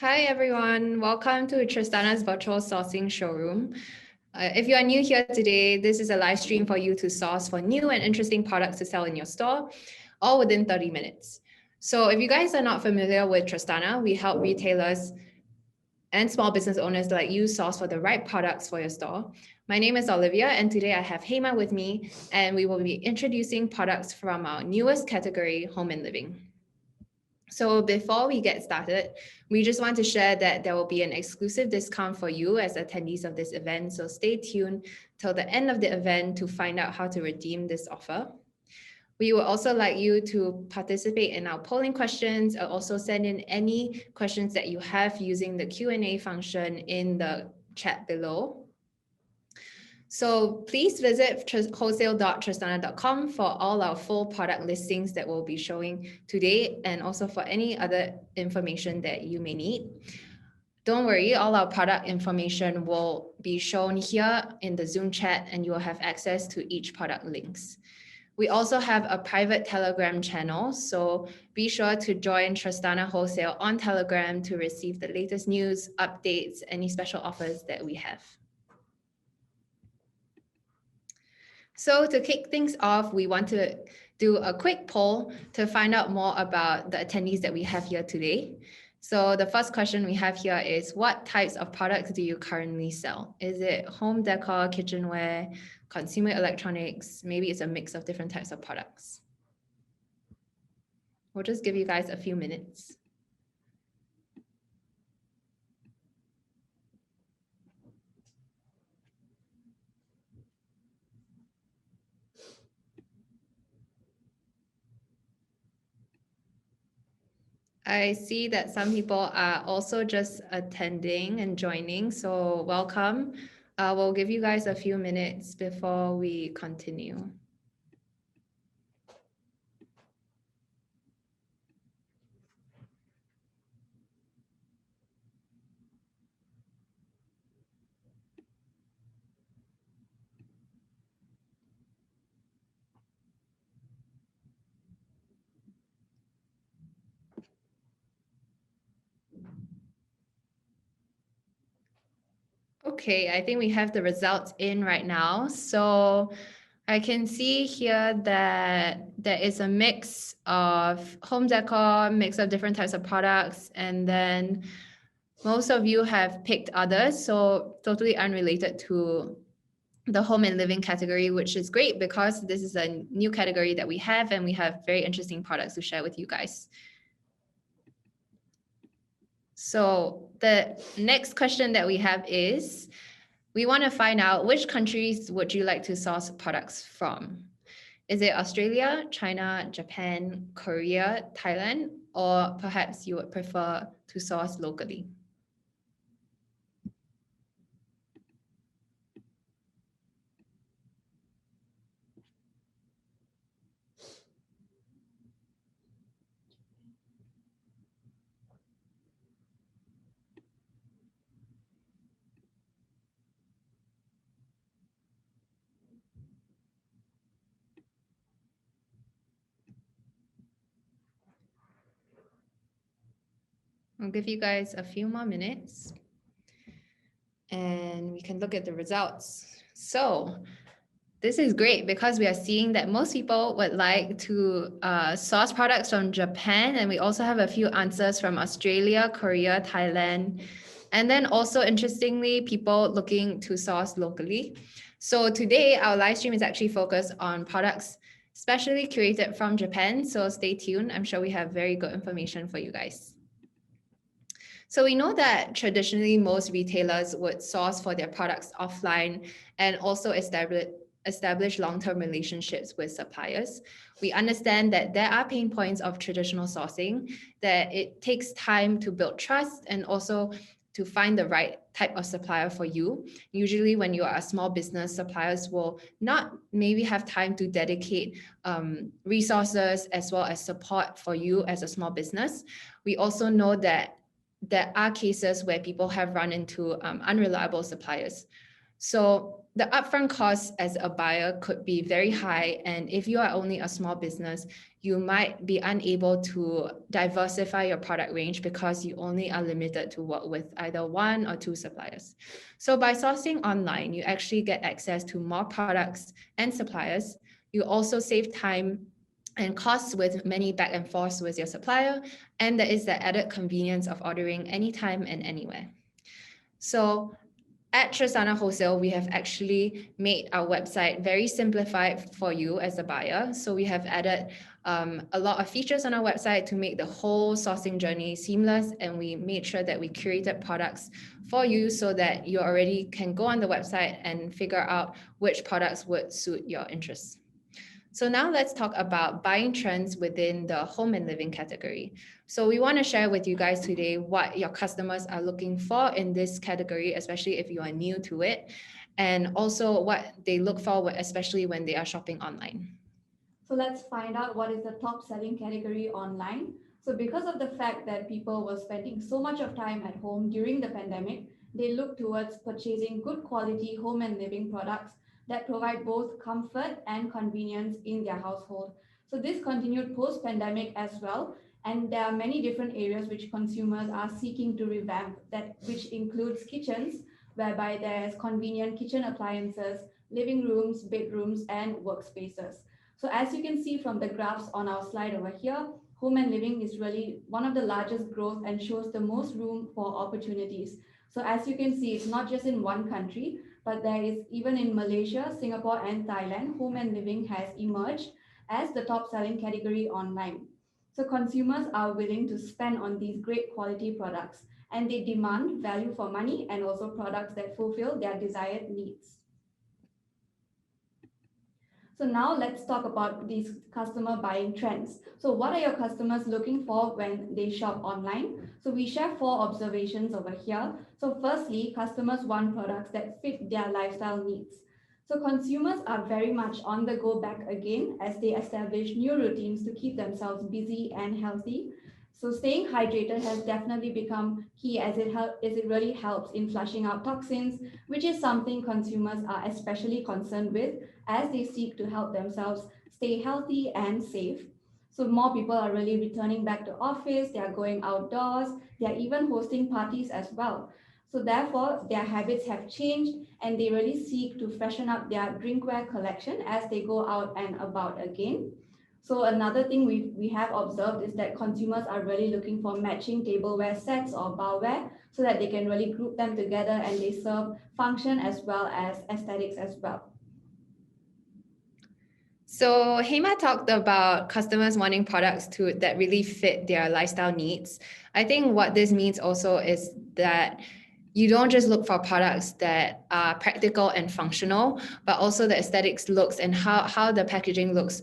Hi everyone, welcome to Tristana's virtual sourcing showroom. If you are new here today, this is a live stream for you to source for new and interesting products to sell in your store, all within 30 minutes. So if you guys are not familiar with Tristana, we help retailers and small business owners like you source for the right products for your store. My name is Olivia, and today I have Hema with me, and we will be introducing products from our newest category, home and living. So before we get started, we just want to share that there will be an exclusive discount for you as attendees of this event. So stay tuned till the end of the event to find out how to redeem this offer. We would also like you to participate in our polling questions and also send in any questions that you have using the Q&A function in the chat below. So please visit wholesale.tristana.com for all our full product listings that we'll be showing today, and also for any other information that you may need. Don't worry, all our product information will be shown here in the Zoom chat, and you will have access to each product links. We also have a private Telegram channel, so be sure to join Tristana Wholesale on Telegram to receive the latest news, updates, any special offers that we have. So to kick things off, we want to do a quick poll to find out more about the attendees that we have here today. So the first question we have here is, what types of products do you currently sell? Is it home decor, kitchenware, consumer electronics? Maybe it's a mix of different types of products. We'll just give you guys a few minutes. I see that some people are also just attending and joining, so welcome. We'll give you guys a few minutes before we continue. Okay, I think we have the results in right now. So I can see here that there is a mix of home decor, mix of different types of products, and then most of you have picked others, so totally unrelated to the home and living category, which is great because this is a new category that we have, and we have very interesting products to share with you guys. So the next question that we have is, we want to find out which countries would you like to source products from? Is it Australia, China, Japan, Korea, Thailand, or perhaps you would prefer to source locally? I'll give you guys a few more minutes and we can look at the results. So this is great because we are seeing that most people would like to source products from Japan, and we also have a few answers from Australia, Korea, Thailand, and then also interestingly, people looking to source locally. So today our live stream is actually focused on products specially curated from Japan. So stay tuned. I'm sure we have very good information for you guys. So we know that traditionally most retailers would source for their products offline and also establish long-term relationships with suppliers. We understand that there are pain points of traditional sourcing, that it takes time to build trust and also to find the right type of supplier for you. Usually when you are a small business, suppliers will not maybe have time to dedicate resources as well as support for you as a small business. We also know that there are cases where people have run into unreliable suppliers. So the upfront cost as a buyer could be very high. And if you are only a small business, you might be unable to diversify your product range because you only are limited to work with either one or two suppliers. So by sourcing online, you actually get access to more products and suppliers. You also save time and costs with many back and forth with your supplier. And there is the added convenience of ordering anytime and anywhere. So at Tristana Wholesale, we have actually made our website very simplified for you as a buyer. So we have added a lot of features on our website to make the whole sourcing journey seamless. And we made sure that we curated products for you so that you already can go on the website and figure out which products would suit your interests. So now let's talk about buying trends within the home and living category. So we want to share with you guys today what your customers are looking for in this category, especially if you are new to it, and also what they look for, especially when they are shopping online. So let's find out what is the top selling category online. So because of the fact that people were spending so much of time at home during the pandemic, they look towards purchasing good quality home and living products that provide both comfort and convenience in their household. So this continued post-pandemic as well, and there are many different areas which consumers are seeking to revamp, that which includes kitchens, whereby there's convenient kitchen appliances, living rooms, bedrooms, and workspaces. So as you can see from the graphs on our slide over here, home and living is really one of the largest growth and shows the most room for opportunities. So as you can see, it's not just in one country, but there is even in Malaysia, Singapore, and Thailand, home and living has emerged as the top selling category online. So consumers are willing to spend on these great quality products, and they demand value for money and also products that fulfill their desired needs. So now let's talk about these customer buying trends. So what are your customers looking for when they shop online? So we share four observations over here. So firstly, customers want products that fit their lifestyle needs. So consumers are very much on the go back again as they establish new routines to keep themselves busy and healthy. So staying hydrated has definitely become key as it really helps in flushing out toxins, which is something consumers are especially concerned with as they seek to help themselves stay healthy and safe. So more people are really returning back to office, they are going outdoors, they are even hosting parties as well. So therefore, their habits have changed and they really seek to freshen up their drinkware collection as they go out and about again. So another thing we have observed is that consumers are really looking for matching tableware sets or barware so that they can really group them together and they serve function as well as aesthetics as well. So Hema talked about customers wanting products that really fit their lifestyle needs. I think what this means also is that you don't just look for products that are practical and functional, but also the aesthetics looks and how the packaging looks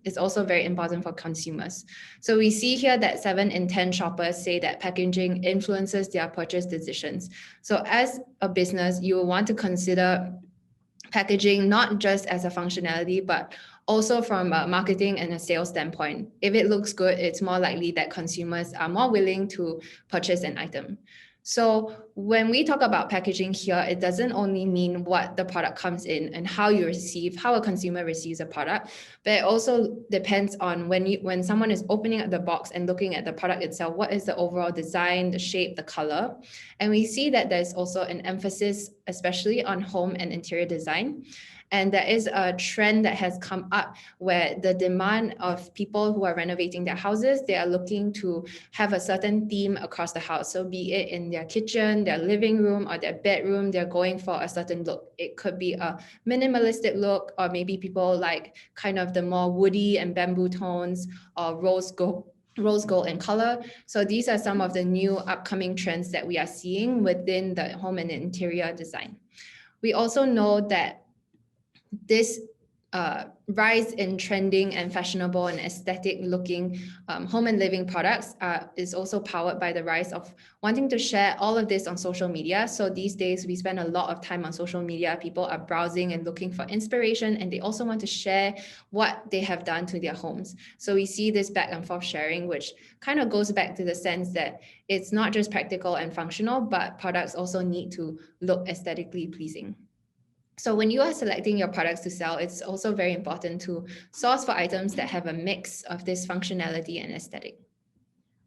is also very important for consumers. So we see here that 7 in 10 shoppers say that packaging influences their purchase decisions. So as a business, you will want to consider packaging not just as a functionality, but also from a marketing and a sales standpoint. If it looks good, it's more likely that consumers are more willing to purchase an item. So when we talk about packaging here, it doesn't only mean what the product comes in and how a consumer receives a product, but it also depends on when someone is opening up the box and looking at the product itself, what is the overall design, the shape, the color. And we see that there's also an emphasis, especially on home and interior design. And there is a trend that has come up where the demand of people who are renovating their houses, they are looking to have a certain theme across the house. So be it in their kitchen, their living room, or their bedroom, they're going for a certain look. It could be a minimalistic look, or maybe people like kind of the more woody and bamboo tones or rose gold in color. So these are some of the new upcoming trends that we are seeing within the home and interior design. We also know that this rise in trending and fashionable and aesthetic looking home and living products is also powered by the rise of wanting to share all of this on social media. So these days we spend a lot of time on social media. People are browsing and looking for inspiration, and they also want to share what they have done to their homes. So we see this back and forth sharing, which kind of goes back to the sense that it's not just practical and functional, but products also need to look aesthetically pleasing. So when you are selecting your products to sell, it's also very important to source for items that have a mix of this functionality and aesthetic.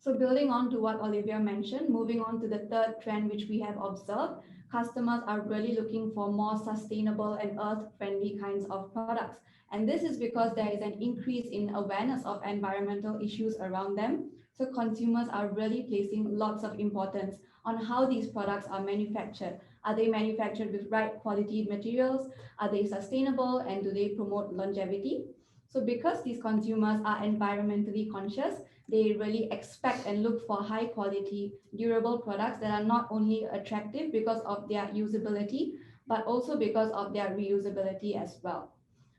So building on to what Olivia mentioned, moving on to the third trend which we have observed, customers are really looking for more sustainable and earth-friendly kinds of products. And this is because there is an increase in awareness of environmental issues around them. So consumers are really placing lots of importance on how these products are manufactured. Are they manufactured with right quality materials? Are they sustainable? And do they promote longevity? So because these consumers are environmentally conscious, they really expect and look for high quality, durable products that are not only attractive because of their usability, but also because of their reusability as well.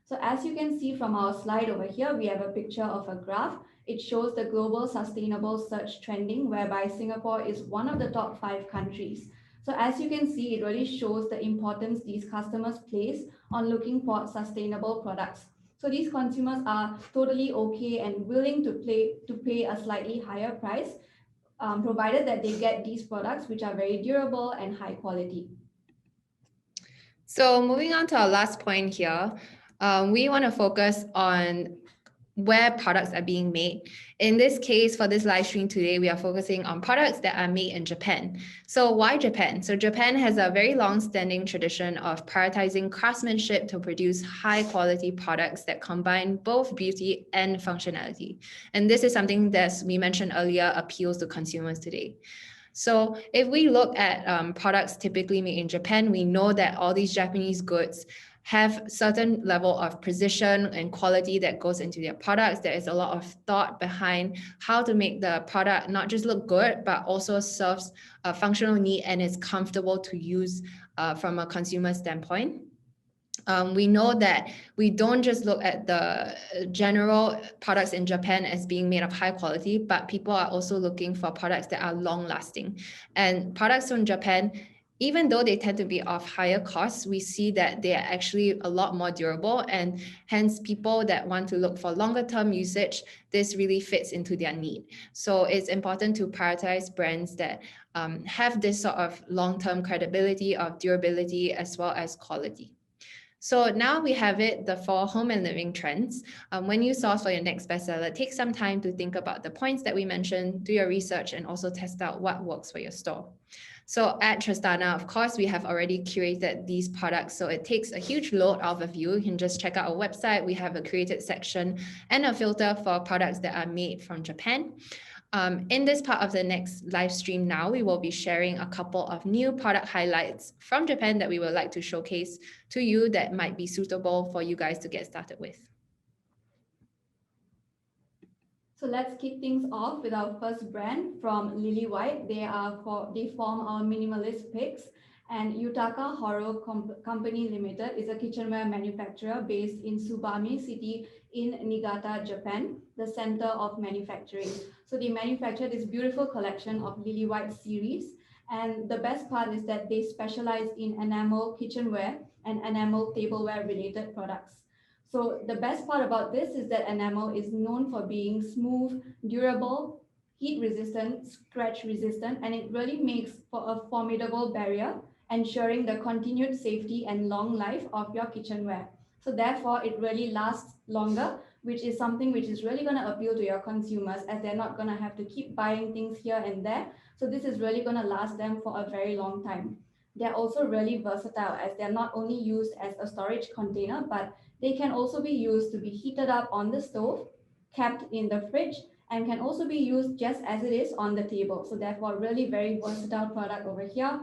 So as you can see from our slide over here, we have a picture of a graph. It shows the global sustainable search trending, whereby Singapore is one of the top 5 countries. So as you can see, it really shows the importance these customers place on looking for sustainable products. So these consumers are totally okay and willing to pay a slightly higher price, provided that they get these products which are very durable and high quality. So moving on to our last point here, we want to focus on where products are being made. In this case, for this live stream today, we are focusing on products that are made in Japan. So why Japan? So Japan has a very long-standing tradition of prioritizing craftsmanship to produce high-quality products that combine both beauty and functionality. And this is something that we mentioned earlier appeals to consumers today. So if we look at products typically made in Japan, we know that all these Japanese goods have certain level of precision and quality that goes into their products. There is a lot of thought behind how to make the product not just look good, but also serves a functional need and is comfortable to use from a consumer standpoint. We know that we don't just look at the general products in Japan as being made of high quality, but people are also looking for products that are long lasting. And products from Japan, even though they tend to be of higher costs, we see that they are actually a lot more durable, and hence people that want to look for longer term usage, this really fits into their need. So it's important to prioritize brands that have this sort of long-term credibility of durability as well as quality. So now we have it, the 4 home and living trends. When you source for your next bestseller, take some time to think about the points that we mentioned, do your research, and also test out what works for your store. So at Tristana, of course, we have already curated these products, so it takes a huge load off of you. You can just check out our website. We have a created section and a filter for products that are made from Japan. In this part of the next live stream now, we will be sharing a couple of new product highlights from Japan that we would like to showcase to you that might be suitable for you guys to get started with. So let's kick things off with our first brand from Lily White. They form our minimalist picks. And Yutaka Horo Company Limited is a kitchenware manufacturer based in Tsubame City in Niigata, Japan, the center of manufacturing. So they manufacture this beautiful collection of Lily White series. And the best part is that they specialize in enamel kitchenware and enamel tableware related products. So the best part about this is that enamel is known for being smooth, durable, heat resistant, scratch resistant, and it really makes for a formidable barrier, ensuring the continued safety and long life of your kitchenware. So therefore, it really lasts longer, which is something which is really going to appeal to your consumers, as they're not going to have to keep buying things here and there. So this is really going to last them for a very long time. They're also really versatile, as they're not only used as a storage container, but they can also be used to be heated up on the stove, kept in the fridge, and can also be used just as it is on the table. So therefore, really very versatile product over here.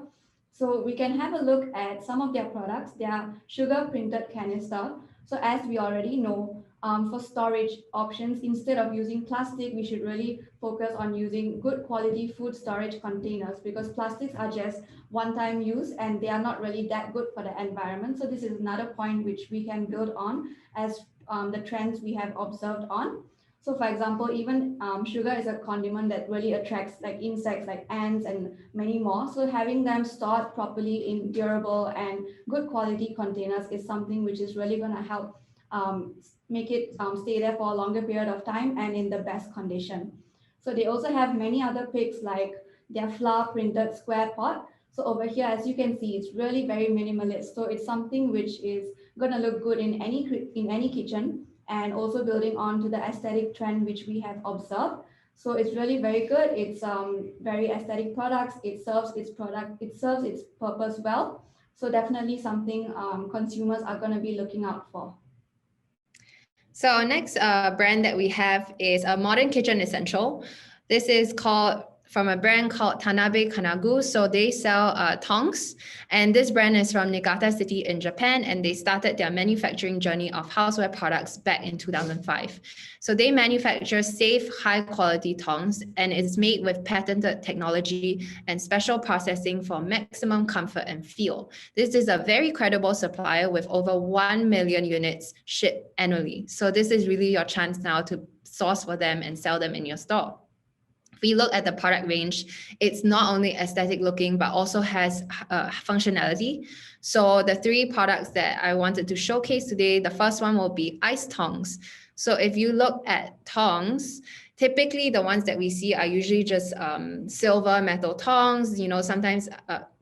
So we can have a look at some of their products. They are sugar printed canister. So as we already know, for storage options, instead of using plastic, we should really focus on using good quality food storage containers, because plastics are just one-time use and they are not really that good for the environment. So this is another point which we can build on as the trends we have observed on. So for example, even sugar is a condiment that really attracts like insects like ants and many more. So having them stored properly in durable and good quality containers is something which is really going to help make it stay there for a longer period of time and in the best condition. So they also have many other picks like their flour printed square pot. So over here, as you can see, it's really very minimalist. So it's something which is going to look good in any kitchen, and also building on to the aesthetic trend which we have observed. So it's really very good. It's very aesthetic products. It serves its purpose well. So definitely something consumers are going to be looking out for. So our next brand that we have is a modern kitchen essential. This is called from a brand called Tanabe Kanagu. So they sell tongs, and this brand is from Niigata City in Japan, and they started their manufacturing journey of houseware products back in 2005. So they manufacture safe, high quality tongs, and it's made with patented technology and special processing for maximum comfort and feel. This is a very credible supplier with over 1 million units shipped annually. So this is really your chance now to source for them and sell them in your store. If we look at the product range, it's not only aesthetic looking, but also has functionality. So the three products that I wanted to showcase today, the first one will be ice tongs. So if you look at tongs, typically the ones that we see are usually just silver metal tongs. Sometimes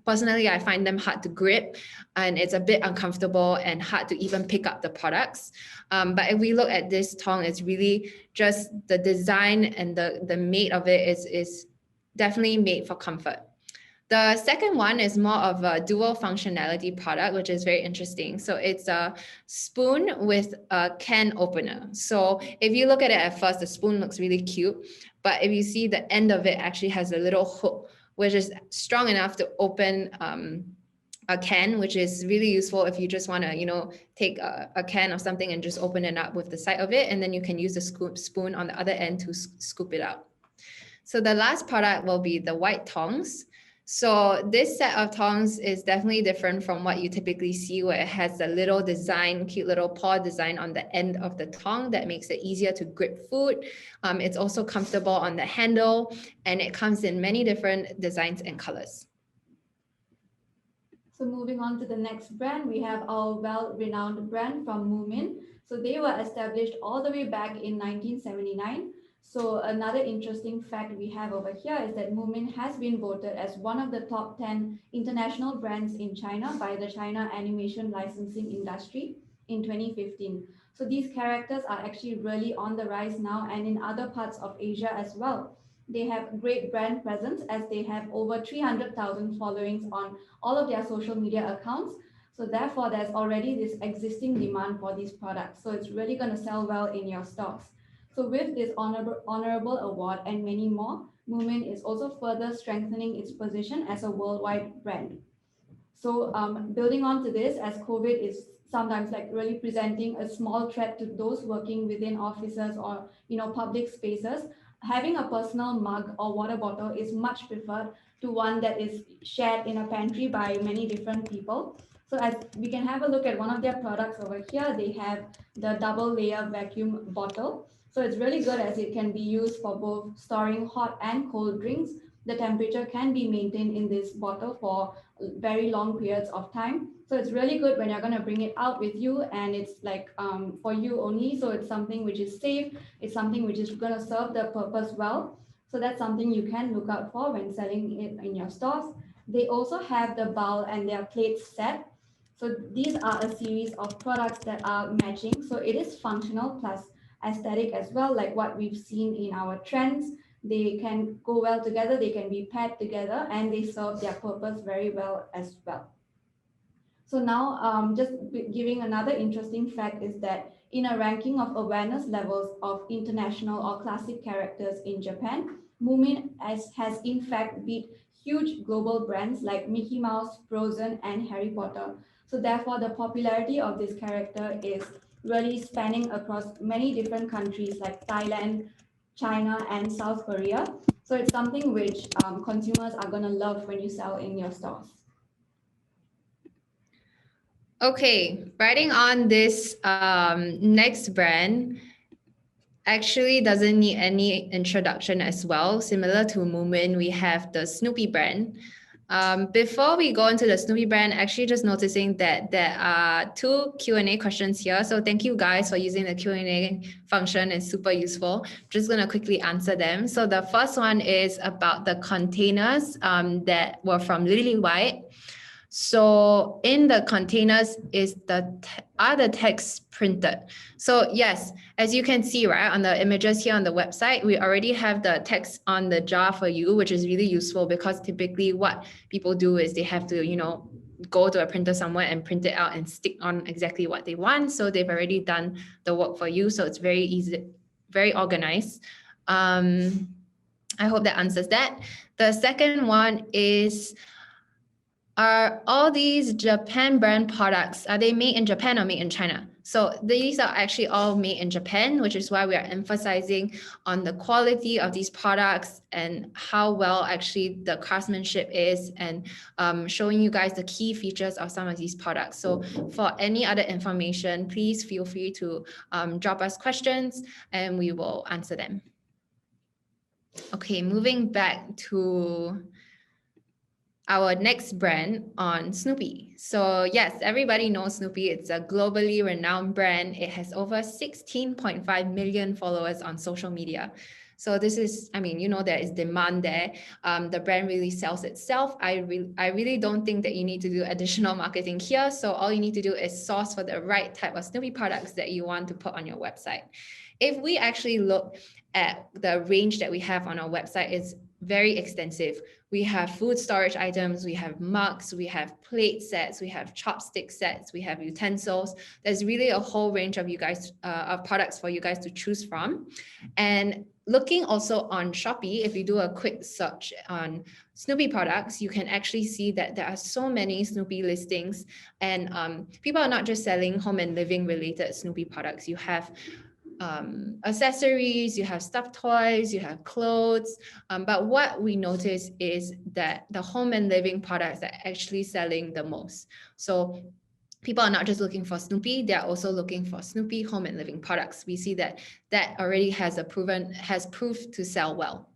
personally, I find them hard to grip, and it's a bit uncomfortable and hard to even pick up the products. But if we look at this tong, it's really just the design and the made of it is definitely made for comfort. The second one is more of a dual functionality product, which is very interesting. So it's a spoon with a can opener. So if you look at it at first, the spoon looks really cute, but if you see the end of it actually has a little hook, which is strong enough to open a can, which is really useful if you just want to, take a can of something and just open it up with the side of it, and then you can use the spoon on the other end to scoop it out. So the last product will be the white tongs. So this set of tongs is definitely different from what you typically see, where it has a little design, cute little paw design on the end of the tong that makes it easier to grip food. It's also comfortable on the handle, and it comes in many different designs and colors. So moving on to the next brand, we have our well-renowned brand from Moomin. So they were established all the way back in 1979. So another interesting fact we have over here is that Moomin has been voted as one of the top 10 international brands in China by the China Animation Licensing Industry in 2015. So these characters are actually really on the rise now, and in other parts of Asia as well. They have great brand presence as they have over 300,000 followings on all of their social media accounts. So therefore, there's already this existing demand for these products. So it's really going to sell well in your stores. So with this honorable award and many more, Moomin is also further strengthening its position as a worldwide brand. So building on to this, as COVID is sometimes like really presenting a small threat to those working within offices or public spaces, having a personal mug or water bottle is much preferred to one that is shared in a pantry by many different people. So as we can have a look at one of their products over here, they have the double layer vacuum bottle. So it's really good as it can be used for both storing hot and cold drinks. The temperature can be maintained in this bottle for very long periods of time. So it's really good when you're going to bring it out with you, and it's like for you only. So it's something which is safe. It's something which is going to serve the purpose well. So that's something you can look out for when selling it in your stores. They also have the bowl and their plates set. So these are a series of products that are matching. So it is functional plus aesthetic as well, like what we've seen in our trends. They can go well together, they can be paired together, and they serve their purpose very well as well. So now just giving another interesting fact is that in a ranking of awareness levels of international or classic characters in Japan, Moomin has in fact beat huge global brands like Mickey Mouse, Frozen, and Harry Potter. So therefore, the popularity of this character is really spanning across many different countries like Thailand, China, and South Korea. So it's something which consumers are going to love when you sell in your stores. Okay, riding on this next brand actually doesn't need any introduction as well. Similar to Moomin, we have the Snoopy brand. Before we go into the Snoopy brand, actually just noticing that there are two Q&A questions here. So thank you guys for using the Q&A function. It's super useful. Just gonna quickly answer them. So the first one is about the containers that were from Lily White. So in the containers are the texts printed? So yes, as you can see, right, on the images here on the website, we already have the text on the jar for you, which is really useful because typically what people do is they have to, go to a printer somewhere and print it out and stick on exactly what they want. So they've already done the work for you. So it's very easy, very organized. I hope that answers that. The second one is, are all these Japan brand products, are they made in Japan or made in China? So these are actually all made in Japan, which is why we are emphasizing on the quality of these products and how well actually the craftsmanship is, and showing you guys the key features of some of these products. So for any other information, please feel free to drop us questions and we will answer them. Okay, moving back to our next brand on Snoopy. So yes, everybody knows Snoopy. It's a globally renowned brand. It has over 16.5 million followers on social media. So this is, there is demand there. The brand really sells itself. I really don't think that you need to do additional marketing here. So all you need to do is source for the right type of Snoopy products that you want to put on your website. If we actually look at the range that we have on our website, it's very extensive. We have food storage items, we have mugs, we have plate sets, we have chopstick sets, we have utensils. There's really a whole range of of products for you guys to choose from. And looking also on Shopee, if you do a quick search on Snoopy products, you can actually see that there are so many Snoopy listings, and people are not just selling home and living related Snoopy products. You have accessories, you have stuffed toys, you have clothes. But what we notice is that the home and living products are actually selling the most. So people are not just looking for Snoopy, they're also looking for Snoopy home and living products. We see that already has proved to sell well.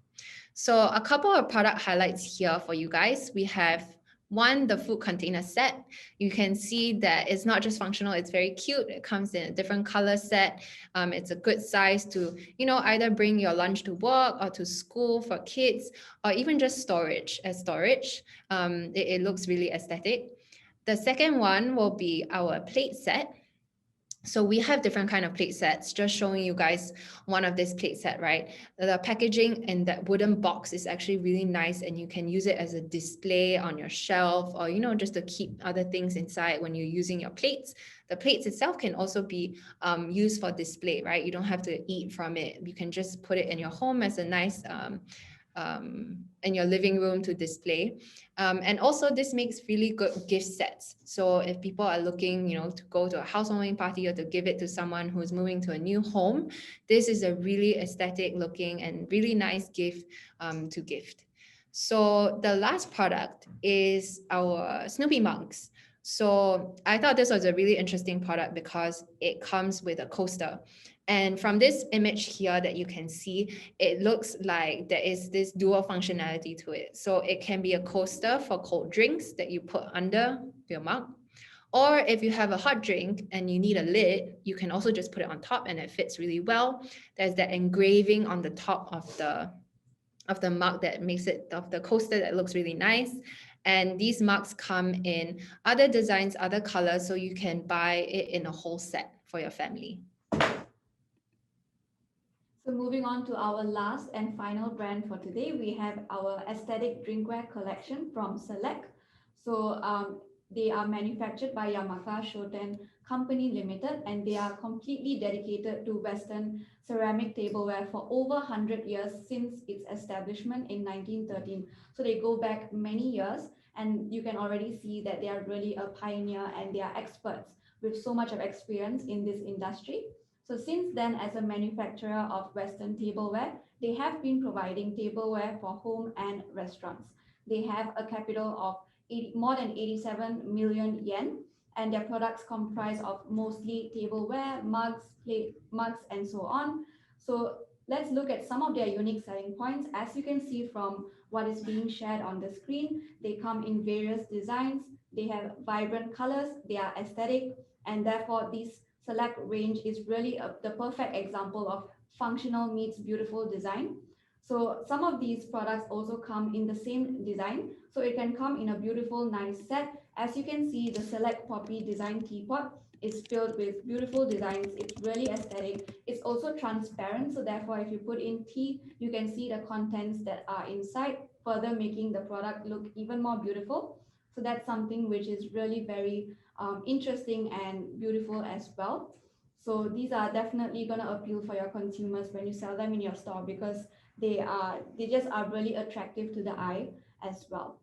So a couple of product highlights here for you guys. We have one, the food container set. You can see that it's not just functional, it's very cute. It comes in a different color set. It's a good size to, either bring your lunch to work or to school for kids, or even just storage. It looks really aesthetic. The second one will be our plate set. So we have different kind of plate sets, just showing you guys one of this plate set, right? The packaging in that wooden box is actually really nice, and you can use it as a display on your shelf, or, just to keep other things inside when you're using your plates. The plates itself can also be used for display, right? You don't have to eat from it. You can just put it in your home as a nice in your living room to display. And also this makes really good gift sets. So if people are looking, to go to a housewarming party or to give it to someone who's moving to a new home, this is a really aesthetic looking and really nice gift to gift. So the last product is our Snoopy mugs. So I thought this was a really interesting product because it comes with a coaster. And from this image here that you can see, it looks like there is this dual functionality to it. So it can be a coaster for cold drinks that you put under your mug. Or if you have a hot drink and you need a lid, you can also just put it on top and it fits really well. There's that engraving on the top of the mug that makes it, of the coaster, that looks really nice. And these mugs come in other designs, other colors, so you can buy it in a whole set for your family. So moving on to our last and final brand for today, we have our aesthetic drinkware collection from Select. So they are manufactured by Yamaka Shoten Company Limited, and they are completely dedicated to Western ceramic tableware for over 100 years since its establishment in 1913. So they go back many years, and you can already see that they are really a pioneer and they are experts with so much of experience in this industry. So since then, as a manufacturer of Western tableware, they have been providing tableware for home and restaurants. They have a capital of more than 87 million yen, and their products comprise of mostly tableware, mugs, and so on. So let's look at some of their unique selling points. As you can see from what is being shared on the screen, they come in various designs, they have vibrant colors, they are aesthetic, and therefore this select range is really the perfect example of functional meets beautiful design. So some of these products also come in the same design. So it can come in a beautiful, nice set. As you can see, the Select Poppy design teapot is filled with beautiful designs. It's really aesthetic. It's also transparent. So therefore, if you put in tea, you can see the contents that are inside, further making the product look even more beautiful. So that's something which is really very interesting and beautiful as well. So these are definitely going to appeal for your consumers when you sell them in your store, because they just are really attractive to the eye as well.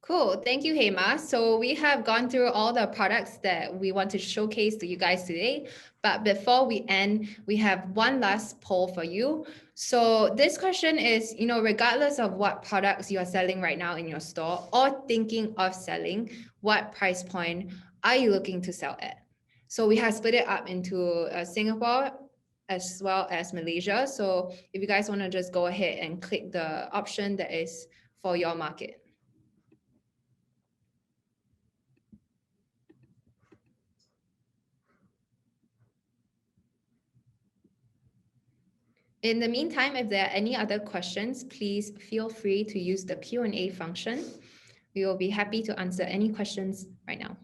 Cool. Thank you, Hema. So we have gone through all the products that we want to showcase to you guys today. But before we end, we have one last poll for you. So this question is, regardless of what products you are selling right now in your store or thinking of selling, what price point are you looking to sell at? So we have split it up into Singapore as well as Malaysia. So if you guys want to just go ahead and click the option that is for your market. In the meantime, if there are any other questions, please feel free to use the Q&A function. We will be happy to answer any questions right now.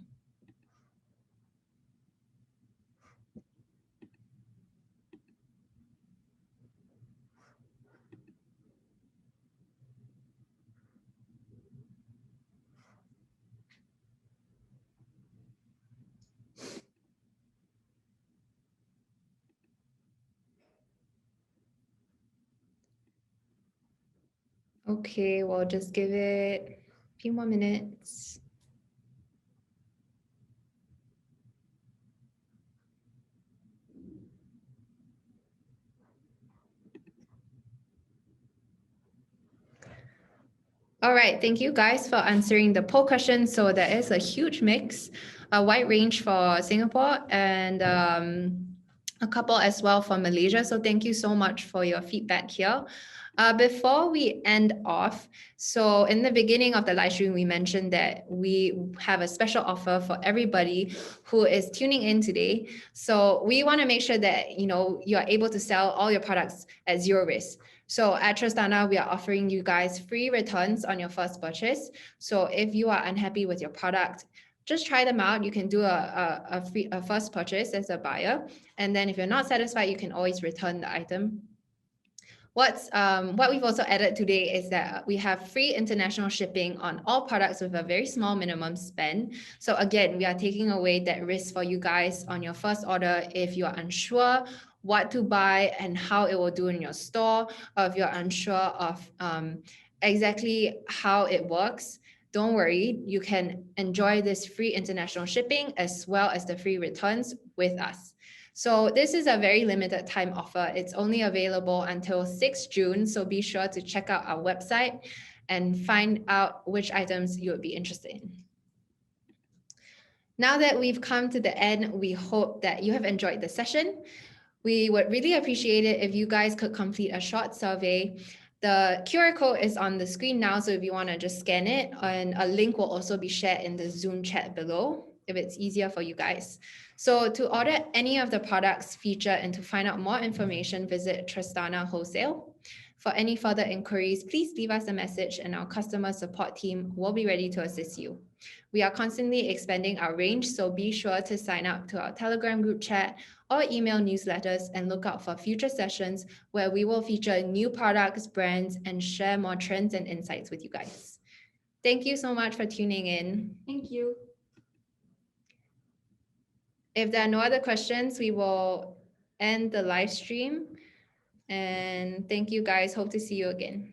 Okay, we'll just give it a few more minutes. All right, thank you guys for answering the poll question. So there is a huge mix, a wide range for Singapore and a couple as well for Malaysia. So thank you so much for your feedback here. Before we end off, so in the beginning of the live stream, we mentioned that we have a special offer for everybody who is tuning in today. So we want to make sure that you are able to sell all your products at zero risk. So at Trustana, we are offering you guys free returns on your first purchase. So if you are unhappy with your product, just try them out. You can do a first purchase as a buyer. And then if you're not satisfied, you can always return the item. What we've also added today is that we have free international shipping on all products with a very small minimum spend. So again, we are taking away that risk for you guys on your first order if you are unsure what to buy and how it will do in your store, or if you're unsure of exactly how it works. Don't worry, you can enjoy this free international shipping as well as the free returns with us. So this is a very limited time offer. It's only available until 6 June. So be sure to check out our website and find out which items you would be interested in. Now that we've come to the end, we hope that you have enjoyed the session. We would really appreciate it if you guys could complete a short survey. The QR code is on the screen now, so if you want to just scan it, and a link will also be shared in the Zoom chat below if it's easier for you guys. So to order any of the products featured and to find out more information, visit Trustana Wholesale. For any further inquiries, please leave us a message and our customer support team will be ready to assist you. We are constantly expanding our range, so be sure to sign up to our Telegram group chat or email newsletters and look out for future sessions where we will feature new products, brands, and share more trends and insights with you guys. Thank you so much for tuning in. Thank you. If there are no other questions, we will end the live stream. And thank you guys. Hope to see you again.